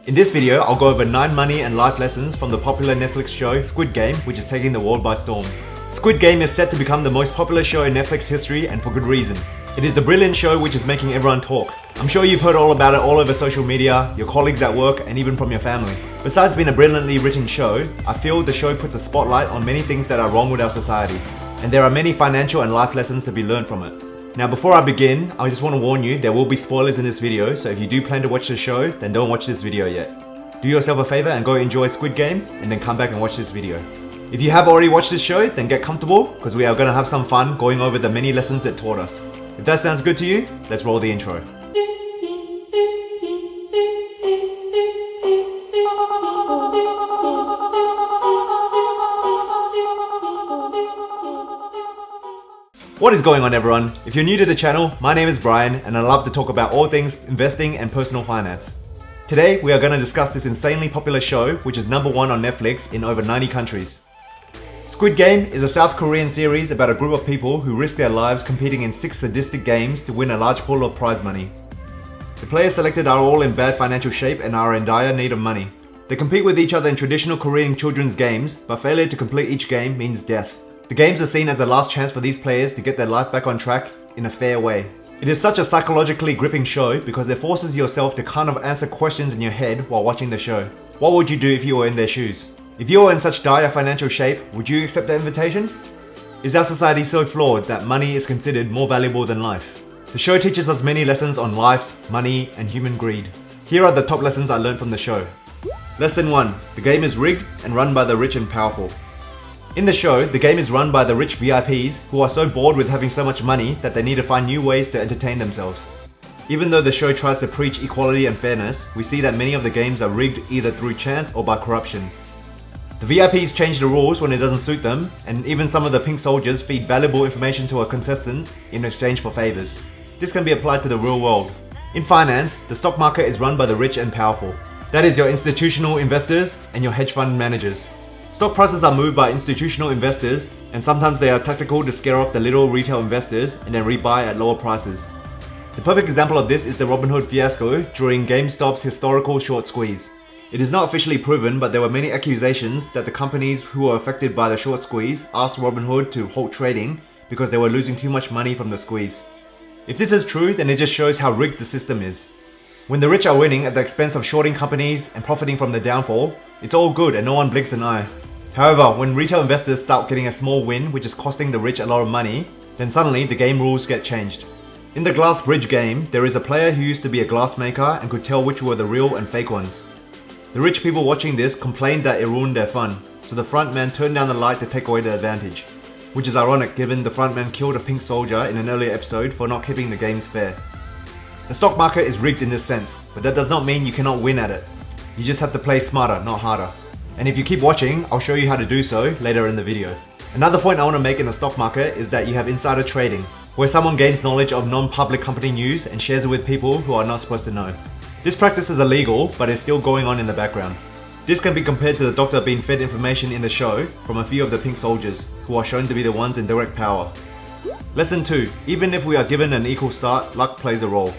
In this video, I'll go over 9 money and life lessons from the popular Netflix show Squid Game, which is taking the world by storm. Squid Game is set to become the most popular show in Netflix history, and for good reason. It is a brilliant show which is making everyone talk. I'm sure you've heard all about it all over social media, your colleagues at work, and even from your family. Besides being a brilliantly written show, I feel the show puts a spotlight on many things that are wrong with our society. And there are many financial and life lessons to be learned from it. Now before I begin, I just want to warn you, there will be spoilers in this video, so if you do plan to watch the show, then don't watch this video yet. Do yourself a favor and go enjoy Squid Game, and then come back and watch this video. If you have already watched this show, then get comfortable, because we are going to have some fun going over the many lessons it taught us. If that sounds good to you, let's roll the intro. What is going on, everyone? If you're new to the channel, my name is Brian and I love to talk about all things investing and personal finance. Today we are going to discuss this insanely popular show which is #1 on Netflix in over 90 countries. Squid Game is a South Korean series about a group of people who risk their lives competing in 6 sadistic games to win a large pool of prize money. The players selected are all in bad financial shape and are in dire need of money. They compete with each other in traditional Korean children's games, but failure to complete each game means death. The games are seen as a last chance for these players to get their life back on track in a fair way. It is such a psychologically gripping show because it forces yourself to kind of answer questions in your head while watching the show. What would you do if you were in their shoes? If you were in such dire financial shape, would you accept the invitation? Is our society so flawed that money is considered more valuable than life? The show teaches us many lessons on life, money, and human greed. Here are the top lessons I learned from the show. Lesson 1. The game is rigged and run by the rich and powerful. In the show, the game is run by the rich VIPs who are so bored with having so much money that they need to find new ways to entertain themselves. Even though the show tries to preach equality and fairness, we see that many of the games are rigged either through chance or by corruption. The VIPs change the rules when it doesn't suit them, and even some of the pink soldiers feed valuable information to a contestant in exchange for favors. This can be applied to the real world. In finance, the stock market is run by the rich and powerful. That is your institutional investors and your hedge fund managers. Stock prices are moved by institutional investors, and sometimes they are tactical to scare off the little retail investors and then rebuy at lower prices. The perfect example of this is the Robinhood fiasco during GameStop's historical short squeeze. It is not officially proven, but there were many accusations that the companies who were affected by the short squeeze asked Robinhood to halt trading because they were losing too much money from the squeeze. If this is true, then it just shows how rigged the system is. When the rich are winning at the expense of shorting companies and profiting from the downfall, it's all good and no one blinks an eye. However, when retail investors start getting a small win which is costing the rich a lot of money, then suddenly the game rules get changed. In the glass bridge game, there is a player who used to be a glass maker and could tell which were the real and fake ones. The rich people watching this complained that it ruined their fun, so the frontman turned down the light to take away the advantage. Which is ironic given the frontman killed a pink soldier in an earlier episode for not keeping the games fair. The stock market is rigged in this sense, but that does not mean you cannot win at it. You just have to play smarter, not harder. And if you keep watching, I'll show you how to do so later in the video. Another point I want to make in the stock market is that you have insider trading, where someone gains knowledge of non-public company news and shares it with people who are not supposed to know. This practice is illegal, but is still going on in the background. This can be compared to the doctor being fed information in the show from a few of the pink soldiers, who are shown to be the ones in direct power. Lesson 2. Even if we are given an equal start, luck plays a role.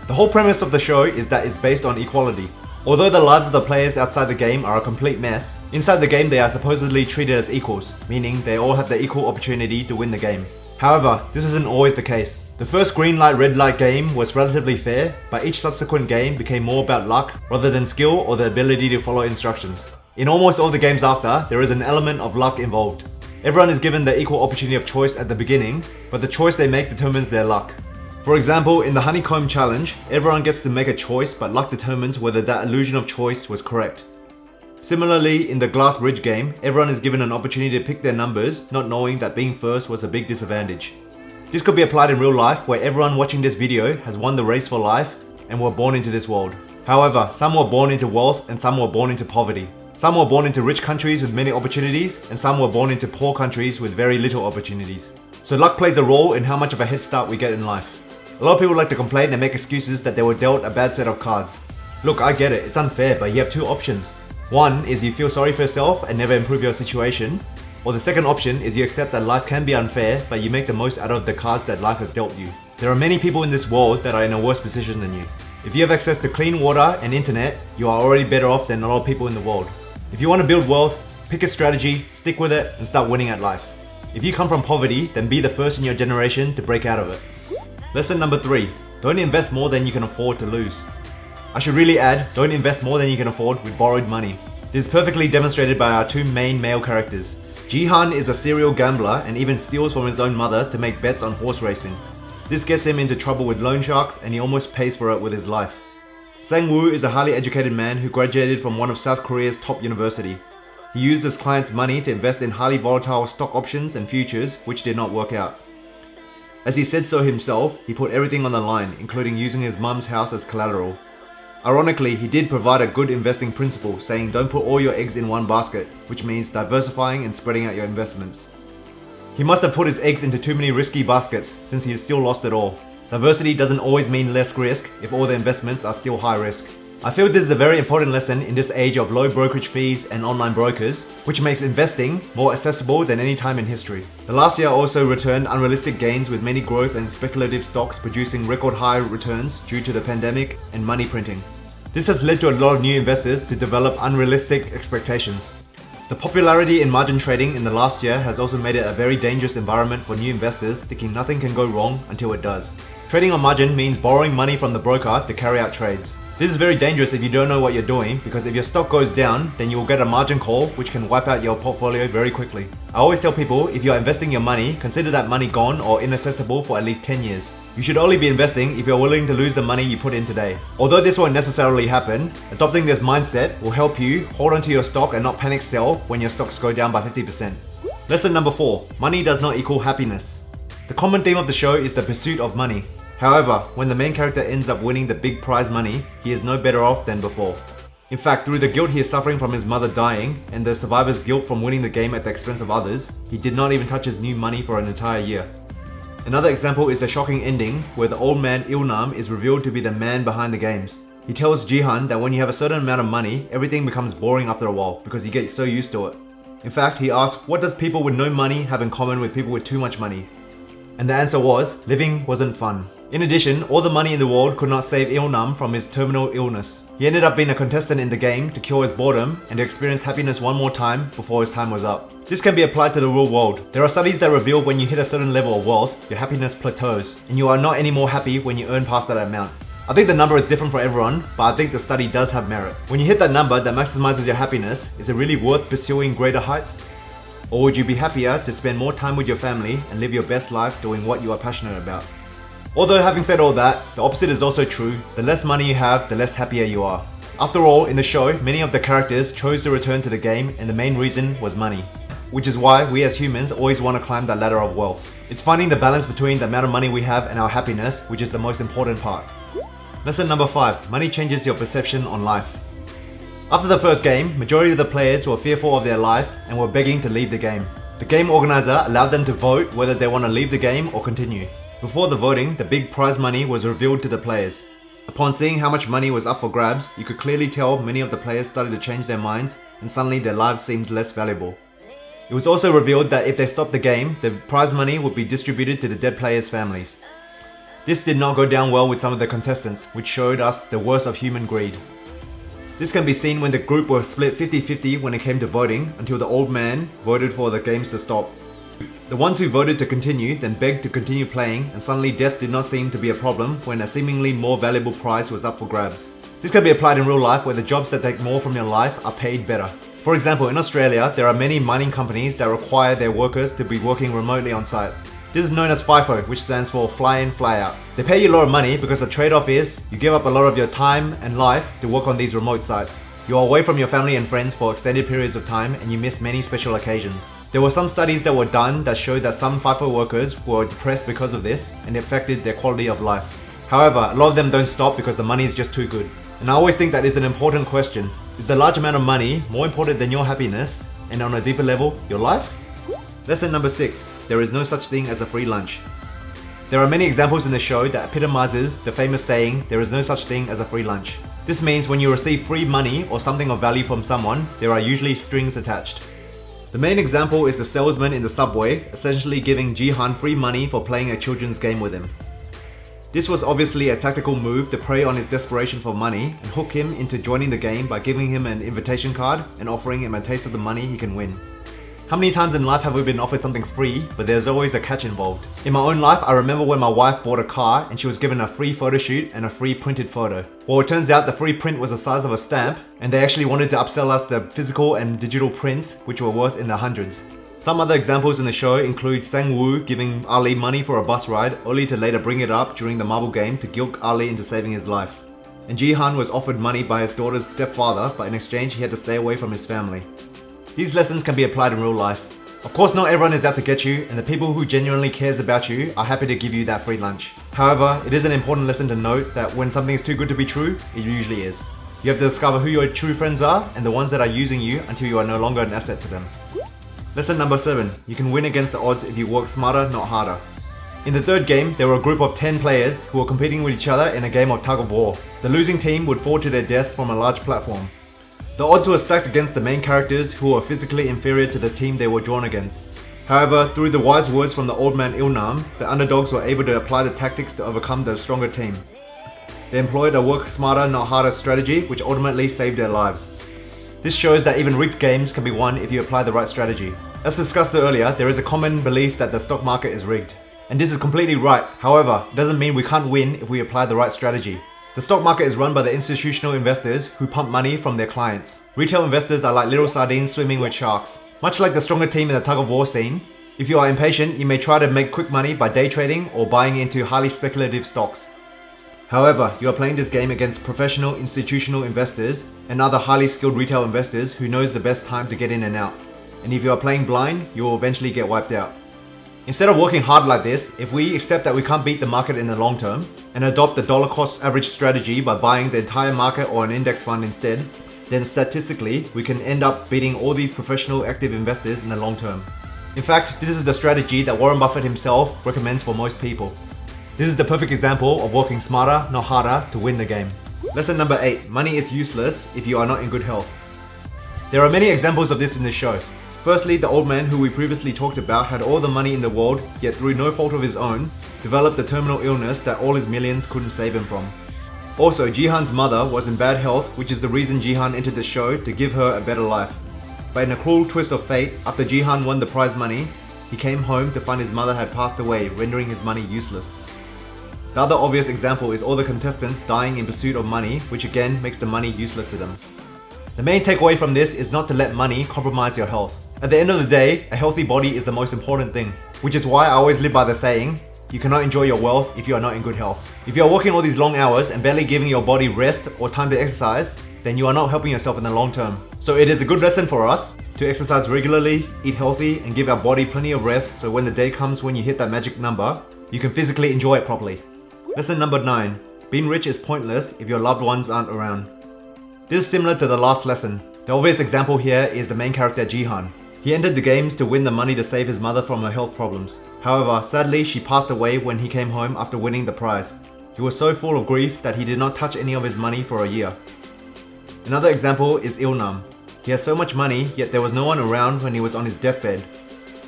The whole premise of the show is that it's based on equality. Although the lives of the players outside the game are a complete mess, inside the game they are supposedly treated as equals, meaning they all have the equal opportunity to win the game. However, this isn't always the case. The first green light red light game was relatively fair, but each subsequent game became more about luck rather than skill or the ability to follow instructions. In almost all the games after, there is an element of luck involved. Everyone is given the equal opportunity of choice at the beginning, but the choice they make determines their luck. For example, in the Honeycomb Challenge, everyone gets to make a choice, but luck determines whether that illusion of choice was correct. Similarly, in the Glass Bridge game, everyone is given an opportunity to pick their numbers, not knowing that being first was a big disadvantage. This could be applied in real life, where everyone watching this video has won the race for life and were born into this world. However, some were born into wealth and some were born into poverty. Some were born into rich countries with many opportunities, and some were born into poor countries with very little opportunities. So luck plays a role in how much of a head start we get in life. A lot of people like to complain and make excuses that they were dealt a bad set of cards. Look, I get it, it's unfair, but you have 2 options. One is you feel sorry for yourself and never improve your situation, or the second option is you accept that life can be unfair, but you make the most out of the cards that life has dealt you. There are many people in this world that are in a worse position than you. If you have access to clean water and internet, you are already better off than a lot of people in the world. If you want to build wealth, pick a strategy, stick with it, and start winning at life. If you come from poverty, then be the first in your generation to break out of it. Lesson number 3. Don't invest more than you can afford to lose. I should really add, don't invest more than you can afford with borrowed money. This is perfectly demonstrated by our two main male characters. Jihan is a serial gambler and even steals from his own mother to make bets on horse racing. This gets him into trouble with loan sharks and he almost pays for it with his life. Sang-woo is a highly educated man who graduated from one of South Korea's top university. He used his client's money to invest in highly volatile stock options and futures which did not work out. As he said so himself, he put everything on the line, including using his mum's house as collateral. Ironically, he did provide a good investing principle, saying don't put all your eggs in one basket, which means diversifying and spreading out your investments. He must have put his eggs into too many risky baskets, since he has still lost it all. Diversity doesn't always mean less risk if all the investments are still high risk. I feel this is a very important lesson in this age of low brokerage fees and online brokers, which makes investing more accessible than any time in history. The last year also returned unrealistic gains with many growth and speculative stocks producing record high returns due to the pandemic and money printing. This has led to a lot of new investors to develop unrealistic expectations. The popularity in margin trading in the last year has also made it a very dangerous environment for new investors thinking nothing can go wrong until it does. Trading on margin means borrowing money from the broker to carry out trades. This is very dangerous if you don't know what you're doing, because if your stock goes down, then you will get a margin call which can wipe out your portfolio very quickly. I always tell people, if you are investing your money, consider that money gone or inaccessible for at least 10 years. You should only be investing if you're willing to lose the money you put in today. Although this won't necessarily happen, adopting this mindset will help you hold onto your stock and not panic sell when your stocks go down by 50%. Lesson number 4. Money does not equal happiness. The common theme of the show is the pursuit of money. However, when the main character ends up winning the big prize money, he is no better off than before. In fact, through the guilt he is suffering from his mother dying and the survivor's guilt from winning the game at the expense of others, he did not even touch his new money for an entire year. Another example is the shocking ending where the old man Il-nam is revealed to be the man behind the games. He tells Jihan that when you have a certain amount of money, everything becomes boring after a while because you get so used to it. In fact, he asks, what does people with no money have in common with people with too much money? And the answer was, living wasn't fun. In addition, all the money in the world could not save Il-nam from his terminal illness. He ended up being a contestant in the game to cure his boredom and to experience happiness one more time before his time was up. This can be applied to the real world. There are studies that reveal when you hit a certain level of wealth, your happiness plateaus, and you are not any more happy when you earn past that amount. I think the number is different for everyone, but I think the study does have merit. When you hit that number that maximizes your happiness, is it really worth pursuing greater heights? Or would you be happier to spend more time with your family and live your best life doing what you are passionate about? Although having said all that, the opposite is also true. The less money you have, the less happier you are. After all, in the show, many of the characters chose to return to the game and the main reason was money. Which is why we as humans always want to climb that ladder of wealth. It's finding the balance between the amount of money we have and our happiness, which is the most important part. Lesson number 5. Money changes your perception on life. After the first game, majority of the players were fearful of their life and were begging to leave the game. The game organizer allowed them to vote whether they want to leave the game or continue. Before the voting, the big prize money was revealed to the players. Upon seeing how much money was up for grabs, you could clearly tell many of the players started to change their minds and suddenly their lives seemed less valuable. It was also revealed that if they stopped the game, the prize money would be distributed to the dead players' families. This did not go down well with some of the contestants, which showed us the worst of human greed. This can be seen when the group were split 50-50 when it came to voting until the old man voted for the games to stop. The ones who voted to continue then begged to continue playing, and suddenly death did not seem to be a problem when a seemingly more valuable prize was up for grabs. This can be applied in real life where the jobs that take more from your life are paid better. For example, in Australia, there are many mining companies that require their workers to be working remotely on site. This is known as FIFO, which stands for fly in, fly out. They pay you a lot of money because the trade-off is you give up a lot of your time and life to work on these remote sites. You are away from your family and friends for extended periods of time and you miss many special occasions. There were some studies that were done that showed that some FIFO workers were depressed because of this and it affected their quality of life. However, a lot of them don't stop because the money is just too good. And I always think that is an important question. Is the large amount of money more important than your happiness and on a deeper level, your life? Lesson number 6. There is no such thing as a free lunch. There are many examples in the show that epitomizes the famous saying, there is no such thing as a free lunch. This means when you receive free money or something of value from someone, there are usually strings attached. The main example is the salesman in the subway, essentially giving Jihan free money for playing a children's game with him. This was obviously a tactical move to prey on his desperation for money and hook him into joining the game by giving him an invitation card and offering him a taste of the money he can win. How many times in life have we been offered something free, but there's always a catch involved? In my own life, I remember when my wife bought a car and she was given a free photo shoot and a free printed photo. Well, it turns out the free print was the size of a stamp, and they actually wanted to upsell us the physical and digital prints, which were worth in the hundreds. Some other examples in the show include Sang Woo giving Ali money for a bus ride, only to later bring it up during the marble game to guilt Ali into saving his life. And Jihan was offered money by his daughter's stepfather, but in exchange he had to stay away from his family. These lessons can be applied in real life. Of course, not everyone is out to get you, and the people who genuinely cares about you are happy to give you that free lunch. However, it is an important lesson to note that when something is too good to be true, it usually is. You have to discover who your true friends are and the ones that are using you until you are no longer an asset to them. Lesson number 7. You can win against the odds if you work smarter, not harder. In the third game, there were a group of 10 players who were competing with each other in a game of tug of war. The losing team would fall to their death from a large platform. The odds were stacked against the main characters who were physically inferior to the team they were drawn against. However, through the wise words from the old man Ilnam, the underdogs were able to apply the tactics to overcome the stronger team. They employed a work smarter, not harder strategy, which ultimately saved their lives. This shows that even rigged games can be won if you apply the right strategy. As discussed earlier, there is a common belief that the stock market is rigged. And this is completely right. However, it doesn't mean we can't win if we apply the right strategy. The stock market is run by the institutional investors who pump money from their clients. Retail investors are like little sardines swimming with sharks. Much like the stronger team in the tug of war scene, if you are impatient, you may try to make quick money by day trading or buying into highly speculative stocks. However, you are playing this game against professional institutional investors and other highly skilled retail investors who knows the best time to get in and out. And if you are playing blind, you will eventually get wiped out. Instead of working hard like this, if we accept that we can't beat the market in the long term and adopt the dollar cost average strategy by buying the entire market or an index fund instead, then statistically, we can end up beating all these professional active investors in the long term. In fact, this is the strategy that Warren Buffett himself recommends for most people. This is the perfect example of working smarter, not harder, to win the game. Lesson number 8. Money is useless if you are not in good health. There are many examples of this in this show. Firstly, the old man who we previously talked about had all the money in the world, yet through no fault of his own, developed a terminal illness that all his millions couldn't save him from. Also, Jihan's mother was in bad health, which is the reason Jihan entered the show to give her a better life. But in a cruel twist of fate, after Jihan won the prize money, he came home to find his mother had passed away, rendering his money useless. The other obvious example is all the contestants dying in pursuit of money, which again makes the money useless to them. The main takeaway from this is not to let money compromise your health. At the end of the day, a healthy body is the most important thing, which is why I always live by the saying, you cannot enjoy your wealth if you are not in good health. If you are working all these long hours and barely giving your body rest or time to exercise, then you are not helping yourself in the long term. So it is a good lesson for us to exercise regularly, eat healthy, and give our body plenty of rest so when the day comes when you hit that magic number, you can physically enjoy it properly. Lesson number 9. Being rich is pointless if your loved ones aren't around. This is similar to the last lesson. The obvious example here is the main character Jihan. He entered the games to win the money to save his mother from her health problems. However, sadly, she passed away when he came home after winning the prize. He was so full of grief that he did not touch any of his money for a year. Another example is Ilnam. He has so much money, yet there was no one around when he was on his deathbed.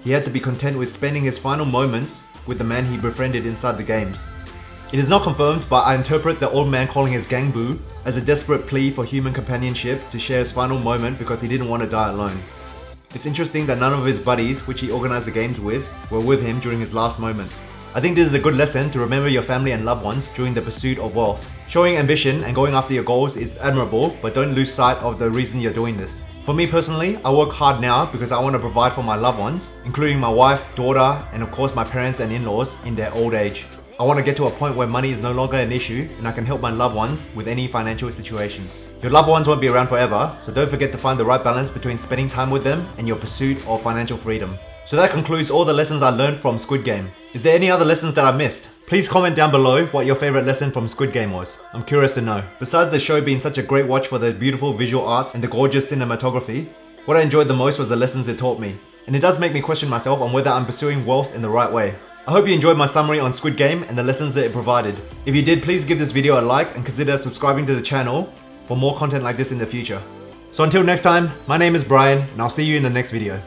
He had to be content with spending his final moments with the man he befriended inside the games. It is not confirmed, but I interpret the old man calling his gang boo as a desperate plea for human companionship to share his final moment because he didn't want to die alone. It's interesting that none of his buddies, which he organized the games with, were with him during his last moment. I think this is a good lesson to remember your family and loved ones during the pursuit of wealth. Showing ambition and going after your goals is admirable, but don't lose sight of the reason you're doing this. For me personally, I work hard now because I want to provide for my loved ones, including my wife, daughter, and of course my parents and in-laws in their old age. I want to get to a point where money is no longer an issue and I can help my loved ones with any financial situations. Your loved ones won't be around forever, so don't forget to find the right balance between spending time with them and your pursuit of financial freedom. So that concludes all the lessons I learned from Squid Game. Is there any other lessons that I missed? Please comment down below what your favorite lesson from Squid Game was. I'm curious to know. Besides the show being such a great watch for the beautiful visual arts and the gorgeous cinematography, what I enjoyed the most was the lessons it taught me. And it does make me question myself on whether I'm pursuing wealth in the right way. I hope you enjoyed my summary on Squid Game and the lessons that it provided. If you did, please give this video a like and consider subscribing to the channel for more content like this in the future. So until next time, my name is Brian and I'll see you in the next video.